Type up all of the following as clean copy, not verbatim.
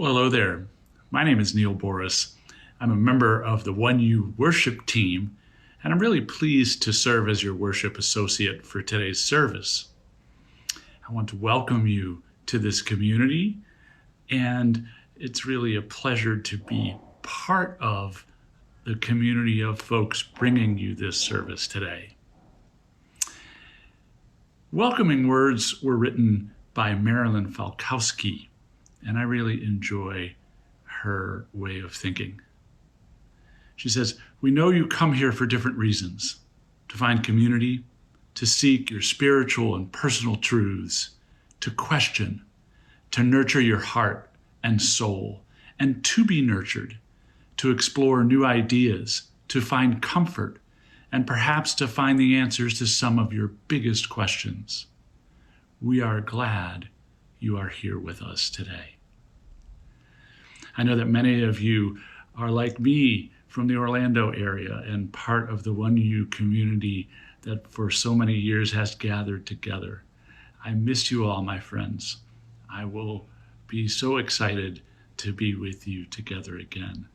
Well, hello there. My name is Neil Boris. I'm a member of the 1U worship team, and I'm really pleased to serve as your worship associate for today's service. I want to welcome you to this community, and it's really a pleasure to be part of the community of folks bringing you this service today. Welcoming words were written by Marilyn Falkowski, and I really enjoy her way of thinking. She says, "We know you come here for different reasons, to find community, to seek your spiritual and personal truths, to question, to nurture your heart and soul, and to be nurtured, to explore new ideas, to find comfort, and perhaps to find the answers to some of your biggest questions. We are glad you are here with us today." I know that many of you are like me from the Orlando area and part of the 1U community that for so many years has gathered together. I miss you all, my friends. I will be so excited to be with you together again.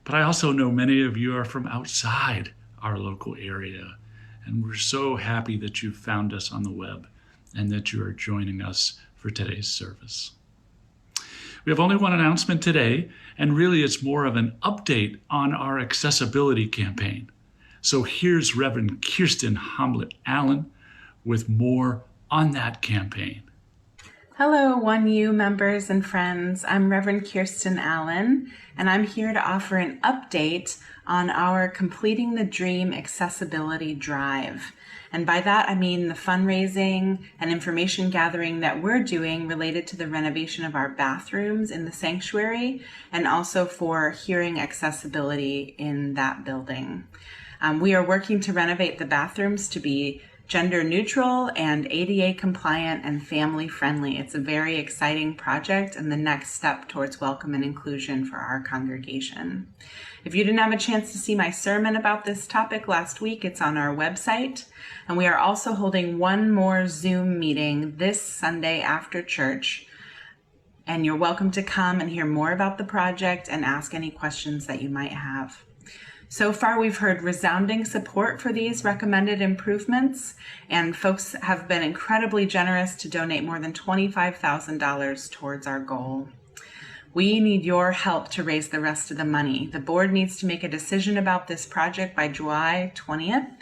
But I also know many of you are from outside our local area, and we're so happy that you found us on the web and that you are joining us for today's service. We have only one announcement today, and really it's more of an update on our accessibility campaign. So here's Reverend Kirsten Hamlet-Allen with more on that campaign. Hello, 1U members and friends. I'm Reverend Kirsten Allen, and I'm here to offer an update on our Completing the Dream Accessibility Drive. And by that, I mean the fundraising and information gathering that we're doing related to the renovation of our bathrooms in the sanctuary, and also for hearing accessibility in that building. We are working to renovate the bathrooms to be gender neutral and ADA compliant and family friendly. It's a very exciting project and the next step towards welcome and inclusion for our congregation. If you didn't have a chance to see my sermon about this topic last week, it's on our website. And we are also holding one more Zoom meeting this Sunday after church. And you're welcome to come and hear more about the project and ask any questions that you might have. So far, we've heard resounding support for these recommended improvements, and folks have been incredibly generous to donate more than $25,000 towards our goal. We need your help to raise the rest of the money. The board needs to make a decision about this project by July 20th,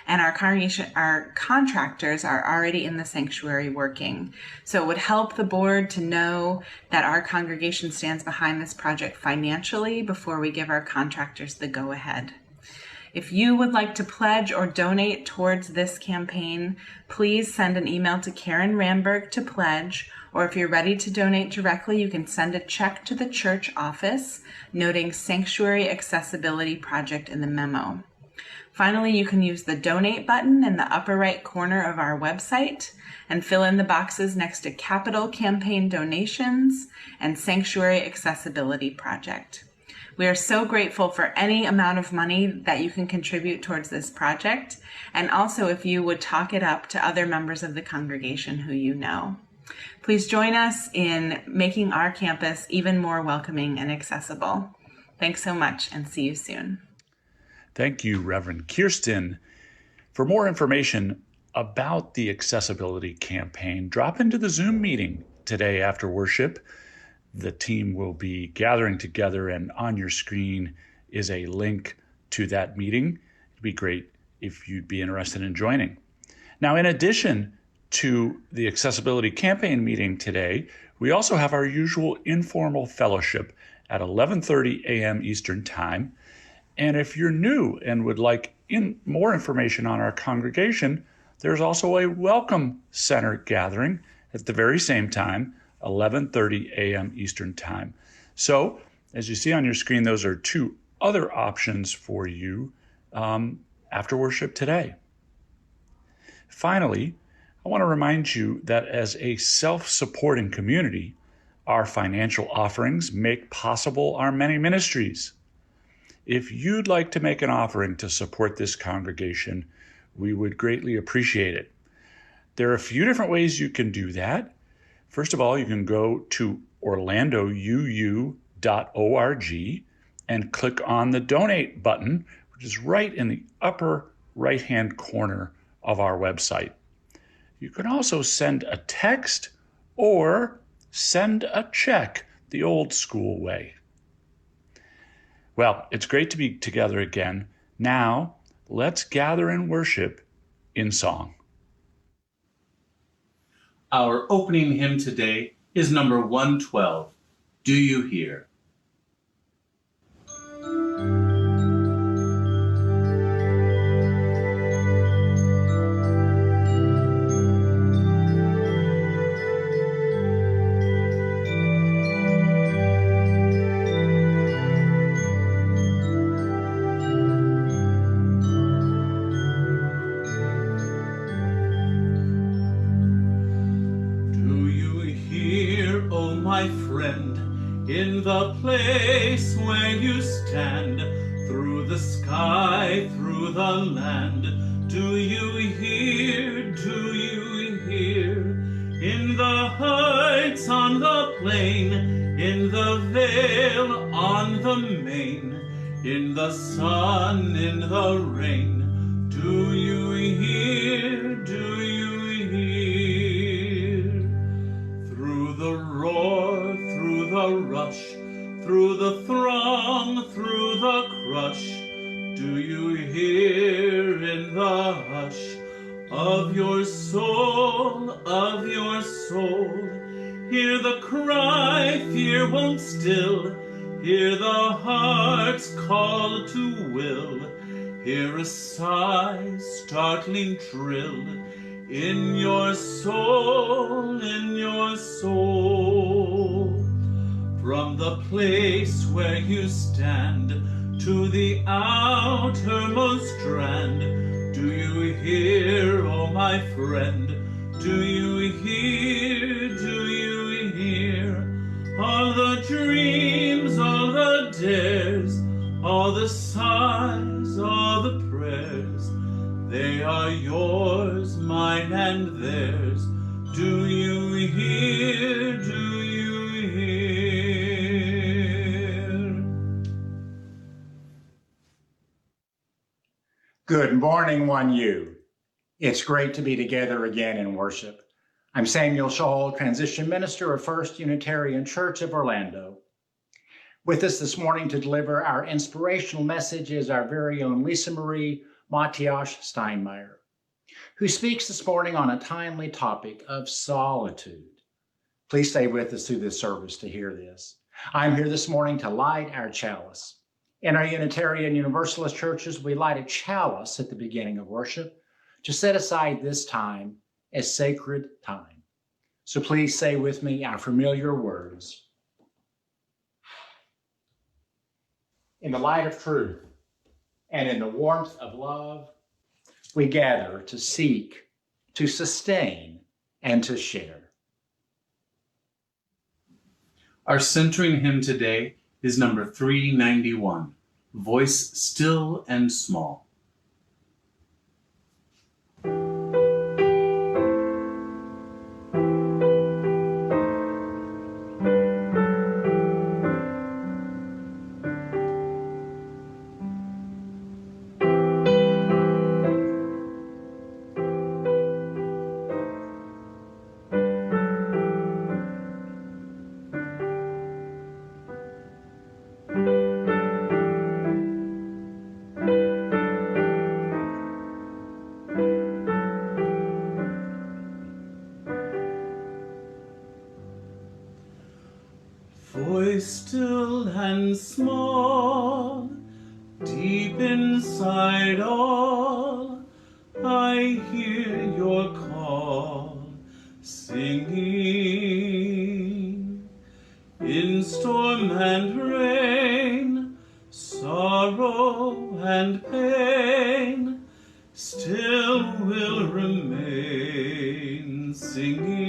and our contractors are already in the sanctuary working. So it would help the board to know that our congregation stands behind this project financially before we give our contractors the go-ahead. If you would like to pledge or donate towards this campaign, please send an email to Karen Ramberg to pledge, or if you're ready to donate directly, you can send a check to the church office noting Sanctuary Accessibility Project in the memo. Finally, you can use the donate button in the upper right corner of our website and fill in the boxes next to Capital Campaign Donations and Sanctuary Accessibility Project. We are so grateful for any amount of money that you can contribute towards this project, and also if you would talk it up to other members of the congregation who you know. Please join us in making our campus even more welcoming and accessible. Thanks so much, and see you soon. Thank you, Reverend Kirsten. For more information about the accessibility campaign, drop into the Zoom meeting today after worship. The team will be gathering together, and on your screen is a link to that meeting. It'd be great if you'd be interested in joining. Now, in addition to the accessibility campaign meeting today, we also have our usual informal fellowship at 11:30 a.m. Eastern Time. And if you're new and would like more information on our congregation, there's also a Welcome Center gathering at the very same time, 11:30 a.m. Eastern Time. So, as you see on your screen, those are two other options for you after worship today. Finally, I want to remind you that as a self-supporting community, our financial offerings make possible our many ministries. If you'd like to make an offering to support this congregation, we would greatly appreciate it. There are a few different ways you can do that. First of all, you can go to orlandouu.org and click on the donate button, which is right in the upper right-hand corner of our website. You can also send a text or send a check the old school way. Well, it's great to be together again. Now, let's gather and worship in song. Our opening hymn today is number 112, Do You Hear? In the place where you stand, through the sky, through the land, do you hear, do you hear? In the heights, on the plain, in the vale, on the main, in the sun, in the rain, do you hear, do you hear? Through the roar, through the rush, through the throng, through the crush, do you hear in the hush of your soul, of your soul? Hear the cry, fear won't still, hear the heart's call to will, hear a sigh, startling trill, in your soul, in your soul. From the place where you stand to the outermost strand, do you hear, oh my friend? Do you hear, do you hear? All the dreams, all the dares, all the sighs, all the prayers, they are yours, mine and theirs. Do you hear, do you hear? Good morning, 1U. It's great to be together again in worship. I'm Samuel Shaw, Transition Minister of First Unitarian Church of Orlando. With us this morning to deliver our inspirational message is our very own Lisa Marie Matthias Steinmeier, who speaks this morning on a timely topic of solitude. Please stay with us through this service to hear this. I'm here this morning to light our chalice. In our Unitarian Universalist churches, we light a chalice at the beginning of worship to set aside this time as sacred time. So please say with me our familiar words. In the light of truth and in the warmth of love, we gather to seek, to sustain, and to share. Our centering hymn today is number 391, Voice Still and Small. Voice still and small, deep inside all, I hear your call, singing. In storm and rain, sorrow and pain, still will remain, singing.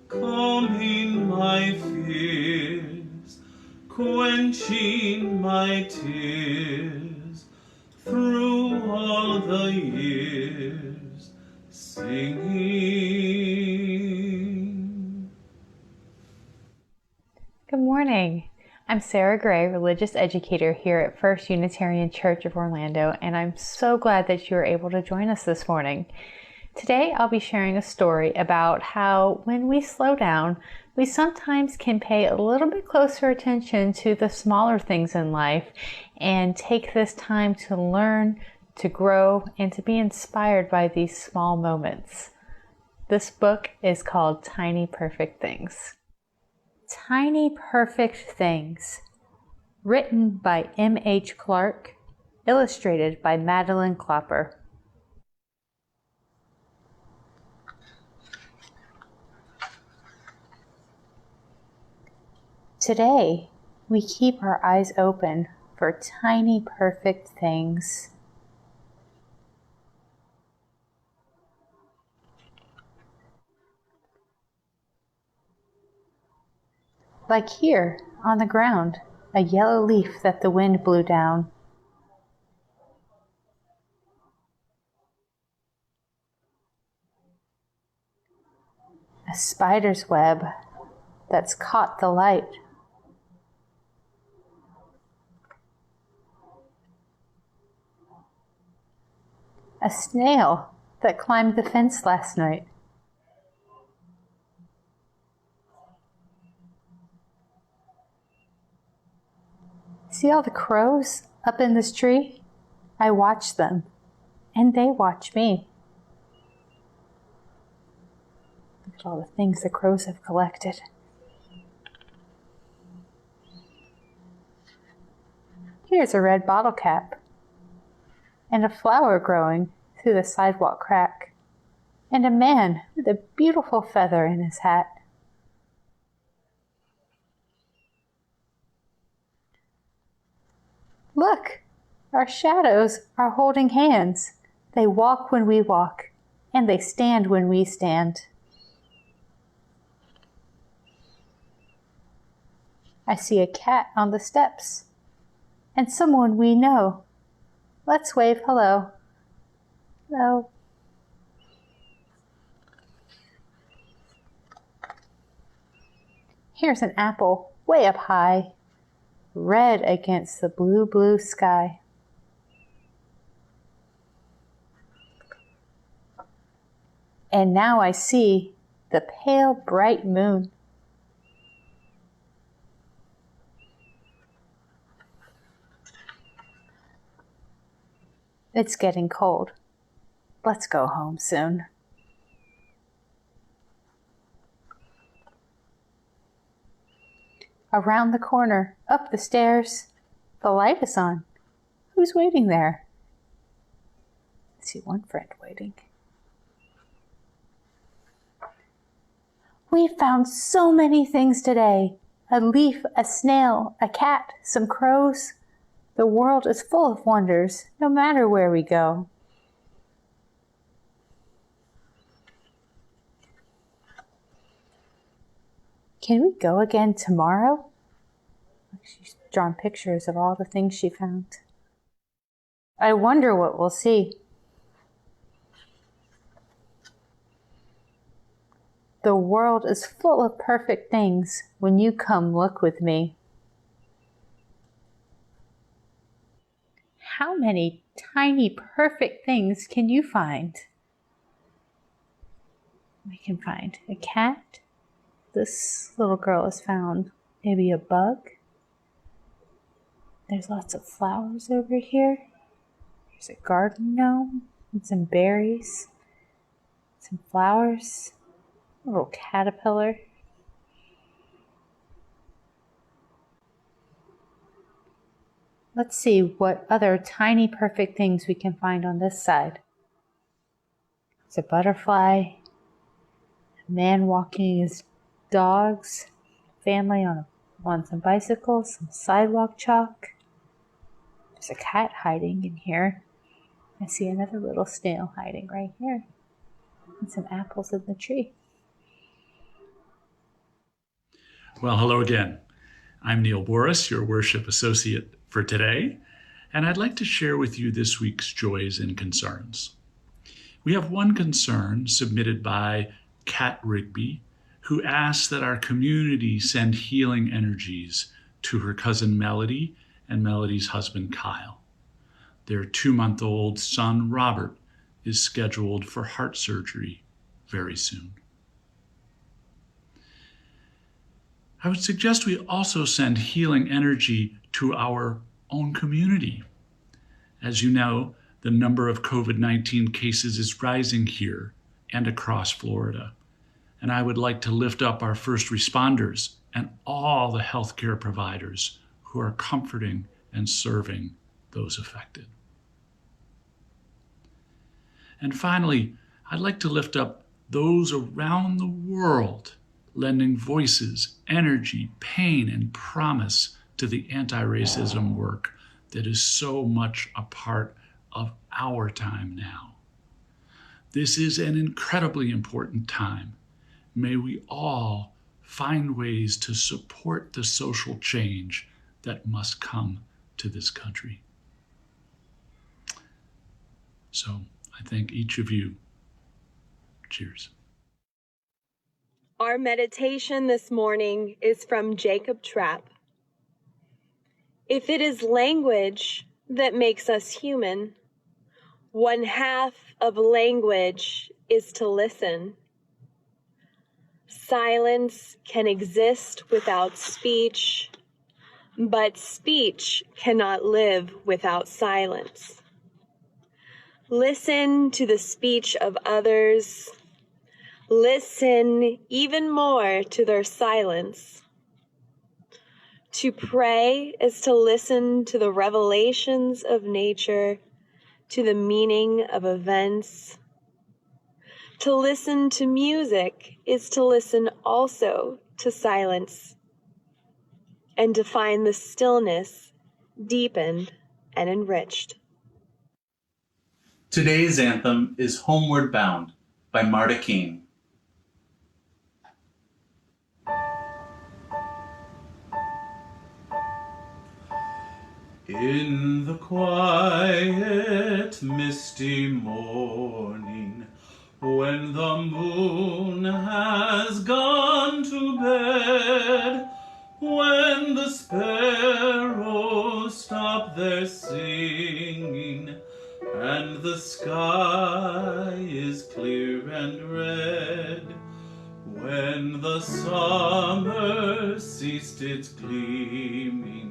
Calming my fears, quenching my tears, through all the years, singing. Good morning. I'm Sarah Gray, religious educator here at First Unitarian Church of Orlando, and I'm so glad that you are able to join us this morning. Today, I'll be sharing a story about how when we slow down, we sometimes can pay a little bit closer attention to the smaller things in life and take this time to learn, to grow, and to be inspired by these small moments. This book is called Tiny Perfect Things. Tiny Perfect Things, written by M.H. Clark, illustrated by Madeline Klopper. Today, we keep our eyes open for tiny perfect things. Like here, on the ground, a yellow leaf that the wind blew down. A spider's web that's caught the light. A snail that climbed the fence last night. See all the crows up in this tree? I watch them, and they watch me. Look at all the things the crows have collected. Here's a red bottle cap, and a flower growing through the sidewalk crack, and a man with a beautiful feather in his hat. Look, our shadows are holding hands. They walk when we walk, and they stand when we stand. I see a cat on the steps, and someone we know. Let's wave hello. Hello. Here's an apple way up high, red against the blue, blue sky. And now I see the pale, bright moon. It's getting cold. Let's go home soon. Around the corner, up the stairs, the light is on. Who's waiting there? I see one friend waiting. We found so many things today. A leaf, a snail, a cat, some crows. The world is full of wonders, no matter where we go. Can we go again tomorrow? She's drawn pictures of all the things she found. I wonder what we'll see. The world is full of perfect things when you come look with me. How many tiny perfect things can you find? We can find a cat. This little girl has found maybe a bug. There's lots of flowers over here. There's a garden gnome and some berries, some flowers, a little caterpillar. Let's see what other tiny perfect things we can find on this side. There's a butterfly, a man walking his dogs, family on some bicycles, some sidewalk chalk. There's a cat hiding in here. I see another little snail hiding right here. And some apples in the tree. Well, hello again. I'm Neil Boris, your worship associate for today, and I'd like to share with you this week's joys and concerns. We have one concern submitted by Kat Rigby, who asks that our community send healing energies to her cousin Melody and Melody's husband Kyle. Their 2-month-old son Robert is scheduled for heart surgery very soon. I would suggest we also send healing energy to our own community. As you know, the number of COVID-19 cases is rising here and across Florida. And I would like to lift up our first responders and all the healthcare providers who are comforting and serving those affected. And finally, I'd like to lift up those around the world lending voices, energy, pain, and promise to the anti-racism work that is so much a part of our time now. This is an incredibly important time. May we all find ways to support the social change that must come to this country. So I thank each of you. Cheers. Our meditation this morning is from Jacob Trapp. If it is language that makes us human, one half of language is to listen. Silence can exist without speech, but speech cannot live without silence. Listen to the speech of others. Listen even more to their silence. To pray is to listen to the revelations of nature, to the meaning of events. To listen to music is to listen also to silence, and to find the stillness deepened and enriched. Today's anthem is Homeward Bound by Marta King. In the quiet, misty morning, when the moon has gone to bed, when the sparrows stop their singing, and the sky is clear and red, when the summer ceased its gleaming,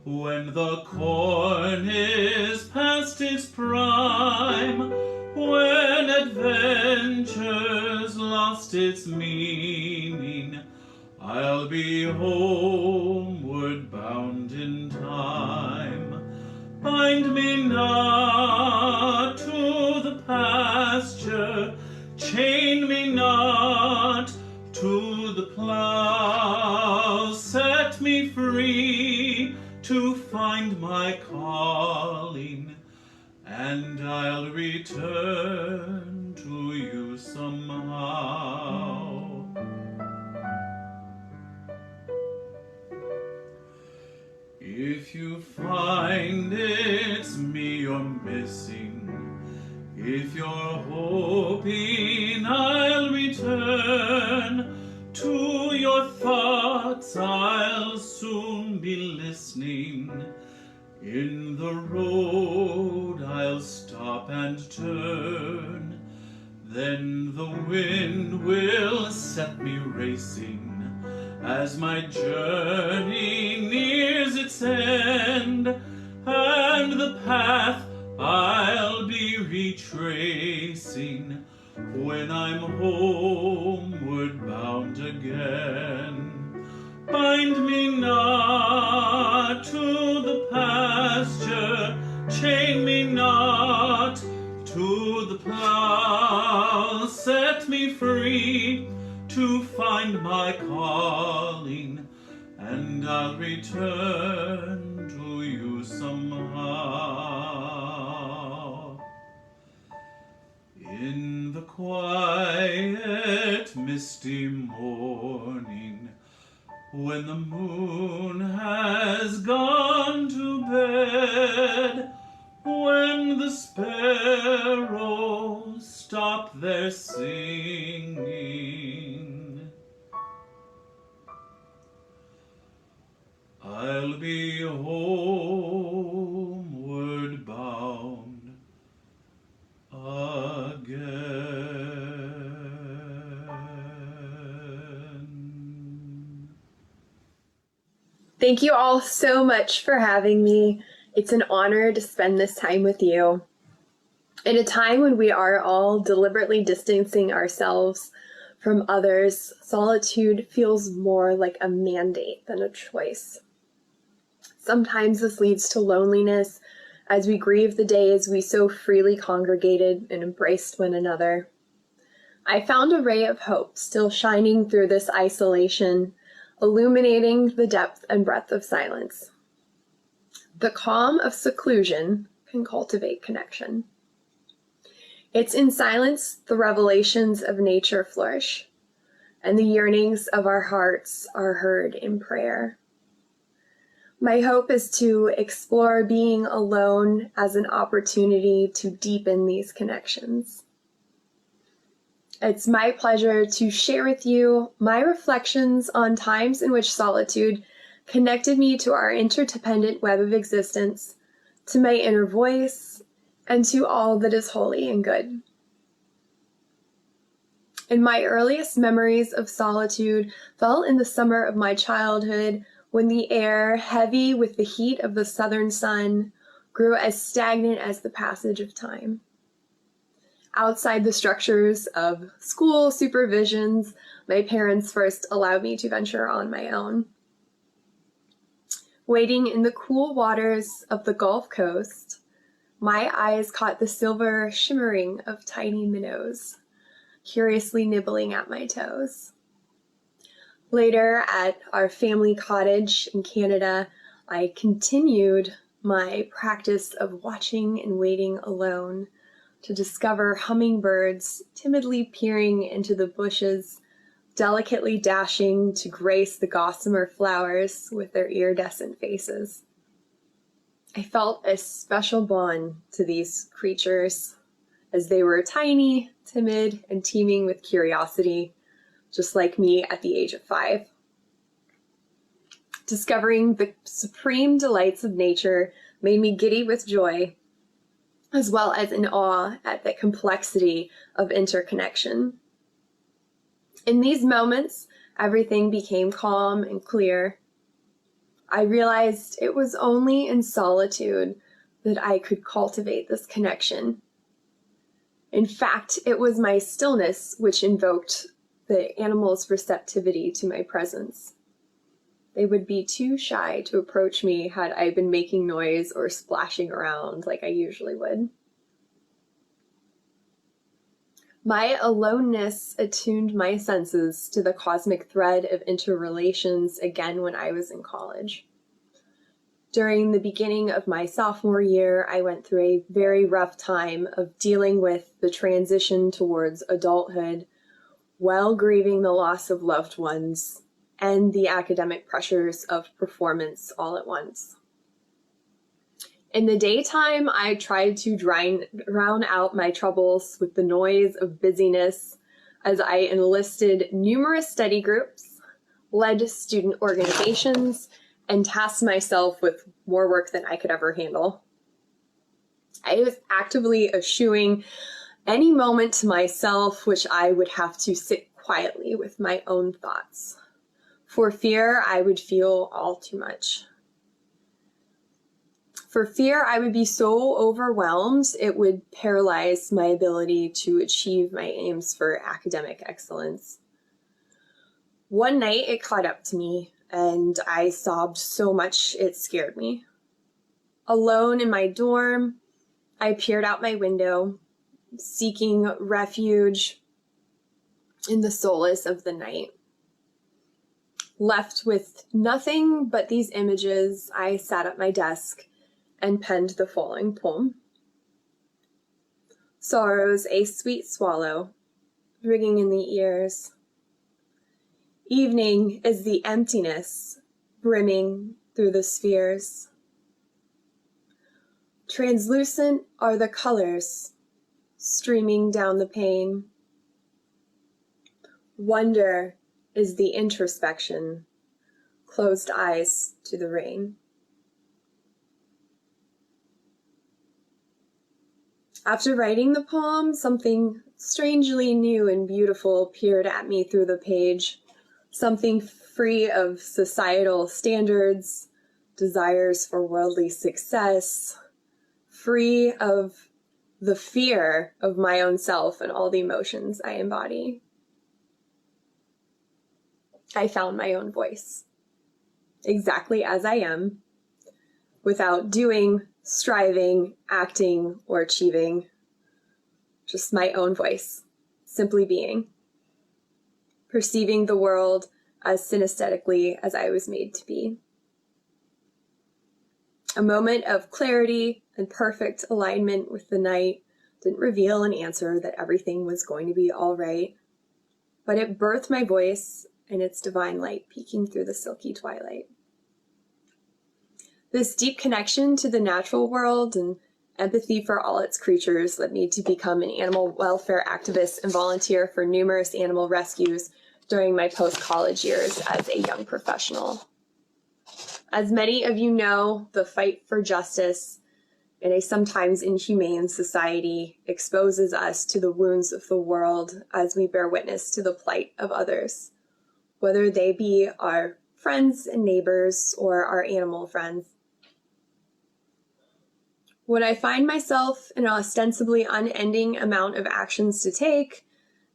when the corn is past its prime, when adventure's lost its meaning, I'll be homeward bound in time. Bind me not to the pasture, chain me not to the plow, set me free to find my calling, and I'll return to you somehow. If you find it's me you're missing, if you're hoping I'll return, to your thoughts I'll soon be listening. In the road I'll stop and turn, then the wind will set me racing as my journey nears its end, and the path I'll be retracing when I'm homeward bound again. Bind me not to the pasture, chain me not to the plow, set me free to find my calling, and I'll return to you somehow. In the quiet, misty morning, when the moon has gone to bed, when the sparrows stop their singing, I'll be homeward bound again. Thank you all so much for having me. It's an honor to spend this time with you. In a time when we are all deliberately distancing ourselves from others, solitude feels more like a mandate than a choice. Sometimes this leads to loneliness as we grieve the days we so freely congregated and embraced one another. I found a ray of hope still shining through this isolation, illuminating the depth and breadth of silence. The calm of seclusion can cultivate connection. It's in silence the revelations of nature flourish, and the yearnings of our hearts are heard in prayer. My hope is to explore being alone as an opportunity to deepen these connections. It's my pleasure to share with you my reflections on times in which solitude connected me to our interdependent web of existence, to my inner voice, and to all that is holy and good. In my earliest memories of solitude fell in the summer of my childhood, when the air, heavy with the heat of the southern sun, grew as stagnant as the passage of time. Outside the structures of school supervisions, my parents first allowed me to venture on my own. Wading in the cool waters of the Gulf Coast, my eyes caught the silver shimmering of tiny minnows, curiously nibbling at my toes. Later, at our family cottage in Canada, I continued my practice of watching and waiting alone to discover hummingbirds timidly peering into the bushes, delicately dashing to grace the gossamer flowers with their iridescent faces. I felt a special bond to these creatures, as they were tiny, timid, and teeming with curiosity, just like me at the age of 5. Discovering the supreme delights of nature made me giddy with joy, as well as in awe at the complexity of interconnection. In these moments, everything became calm and clear. I realized it was only in solitude that I could cultivate this connection. In fact, it was my stillness which invoked the animals' receptivity to my presence. They would be too shy to approach me had I been making noise or splashing around like I usually would. My aloneness attuned my senses to the cosmic thread of interrelations again when I was in college. During the beginning of my sophomore year, I went through a very rough time of dealing with the transition towards adulthood while grieving the loss of loved ones and the academic pressures of performance all at once. In the daytime, I tried to drown out my troubles with the noise of busyness as I enlisted numerous study groups, led student organizations, and tasked myself with more work than I could ever handle. I was actively eschewing any moment to myself which I would have to sit quietly with my own thoughts, for fear I would feel all too much. For fear I would be so overwhelmed, it would paralyze my ability to achieve my aims for academic excellence. One night it caught up to me, and I sobbed so much it scared me. Alone in my dorm, I peered out my window, seeking refuge in the solace of the night. Left with nothing but these images, I sat at my desk and penned the following poem. Sorrow's a sweet swallow, ringing in the ears. Evening is the emptiness, brimming through the spheres. Translucent are the colors, streaming down the pane. Wonder is the introspection, closed eyes to the rain. After writing the poem, something strangely new and beautiful peered at me through the page, something free of societal standards, desires for worldly success, free of the fear of my own self and all the emotions I embody. I found my own voice, exactly as I am, without doing, striving, acting, or achieving. Just my own voice, simply being, perceiving the world as synesthetically as I was made to be. A moment of clarity and perfect alignment with the night didn't reveal an answer that everything was going to be all right, but it birthed my voice and its divine light peeking through the silky twilight. This deep connection to the natural world and empathy for all its creatures led me to become an animal welfare activist and volunteer for numerous animal rescues during my post-college years as a young professional. As many of you know, the fight for justice in a sometimes inhumane society exposes us to the wounds of the world as we bear witness to the plight of others, whether they be our friends and neighbors or our animal friends. When I find myself in an ostensibly unending amount of actions to take,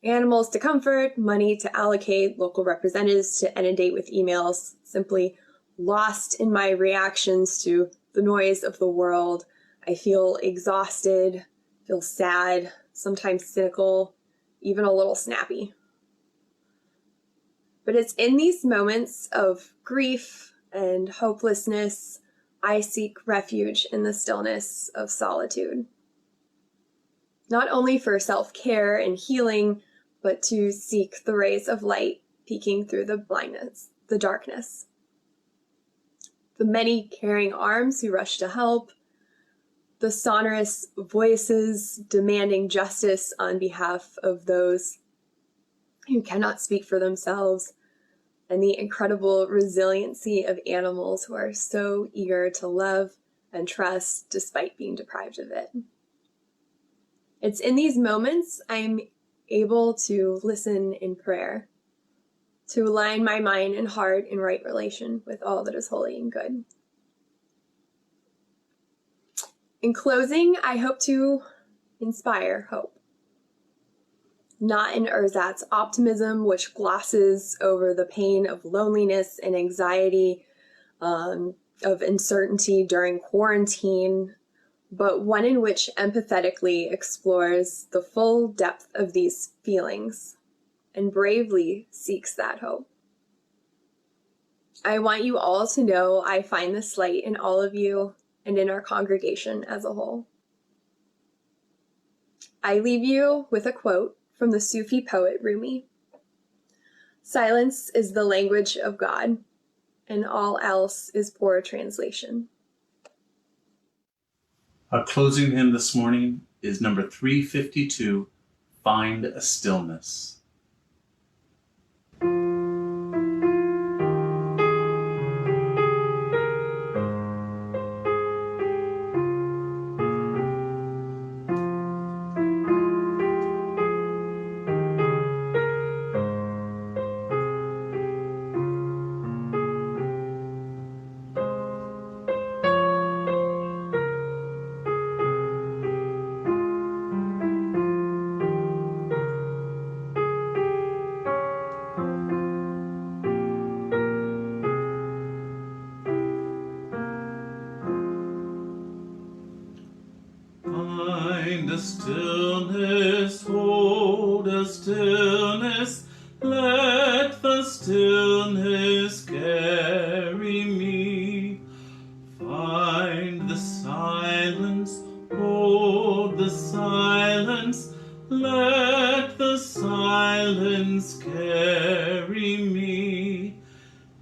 animals to comfort, money to allocate, local representatives to inundate with emails, simply lost in my reactions to the noise of the world, I feel exhausted, feel sad, sometimes cynical, even a little snappy. But it's in these moments of grief and hopelessness I seek refuge in the stillness of solitude. Not only for self-care and healing, but to seek the rays of light peeking through the blindness, the darkness. The many caring arms who rush to help, the sonorous voices demanding justice on behalf of those who cannot speak for themselves, and the incredible resiliency of animals who are so eager to love and trust despite being deprived of it. It's in these moments I'm able to listen in prayer, to align my mind and heart in right relation with all that is holy and good. In closing, I hope to inspire hope. Not in ersatz optimism, which glosses over the pain of loneliness and anxiety, of uncertainty during quarantine, but one in which empathetically explores the full depth of these feelings and bravely seeks that hope. I want you all to know I find this light in all of you and in our congregation as a whole. I leave you with a quote from the Sufi poet Rumi. Silence is the language of God, and all else is poor translation. Our closing hymn this morning is number 352, Find a Stillness. Find a stillness, hold a stillness, let the stillness carry me. Find the silence, hold the silence, let the silence carry me.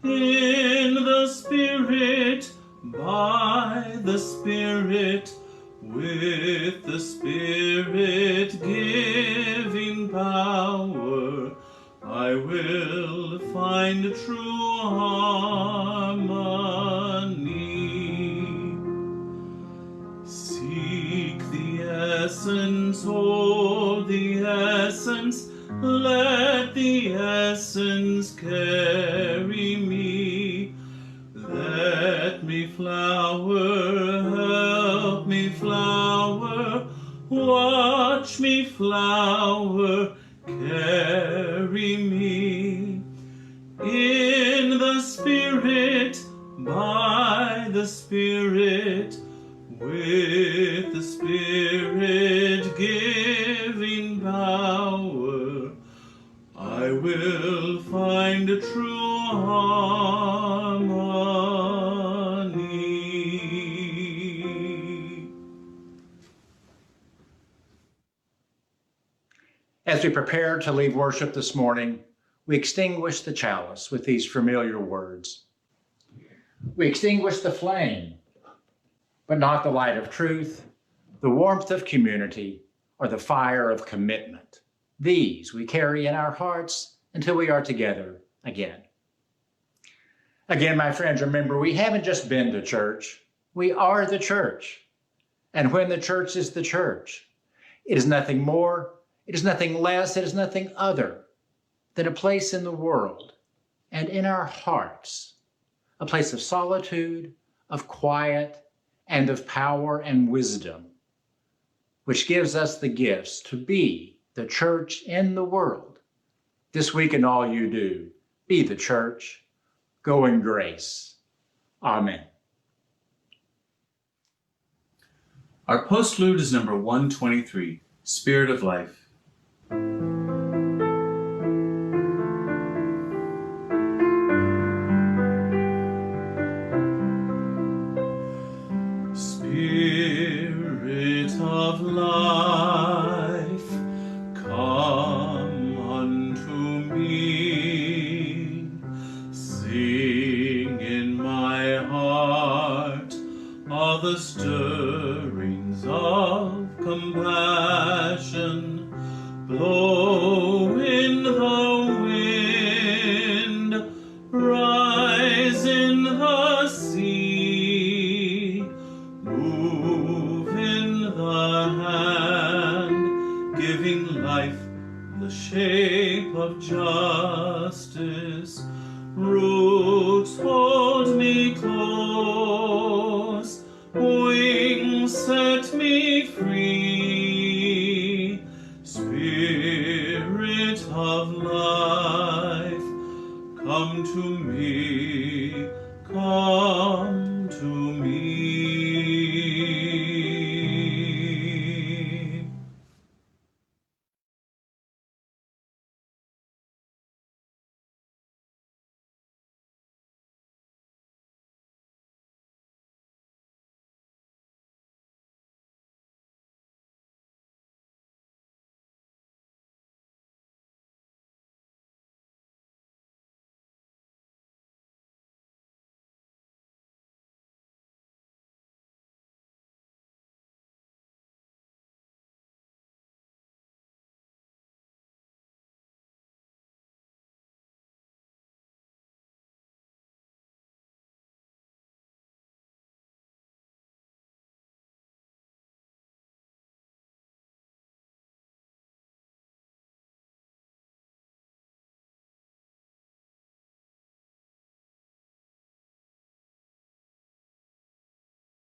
In the Spirit, by the Spirit, with the Spirit giving power, I will find true Spirit, by the Spirit, with the Spirit giving power, I will find a true harmony. As we prepare to leave worship this morning, we extinguish the chalice with these familiar words. We extinguish the flame, but not the light of truth, the warmth of community, or the fire of commitment. These we carry in our hearts until we are together again. Again, my friends, remember, we haven't just been to church. We are the church. And when the church is the church, it is nothing more, it is nothing less, it is nothing other than a place in the world and in our hearts, a place of solitude, of quiet, and of power and wisdom, which gives us the gifts to be the church in the world. This week in all you do, be the church. Go in grace. Amen. Our postlude is number 123, Spirit of Life. Spirit of life, come unto me. Sing in my heart all the stirrings of compassion. Blow in the wind, rise in the sea, move in the hand, giving life the shape of justice. Roots hold me close, wings set me free. Spirit of life, come to me, come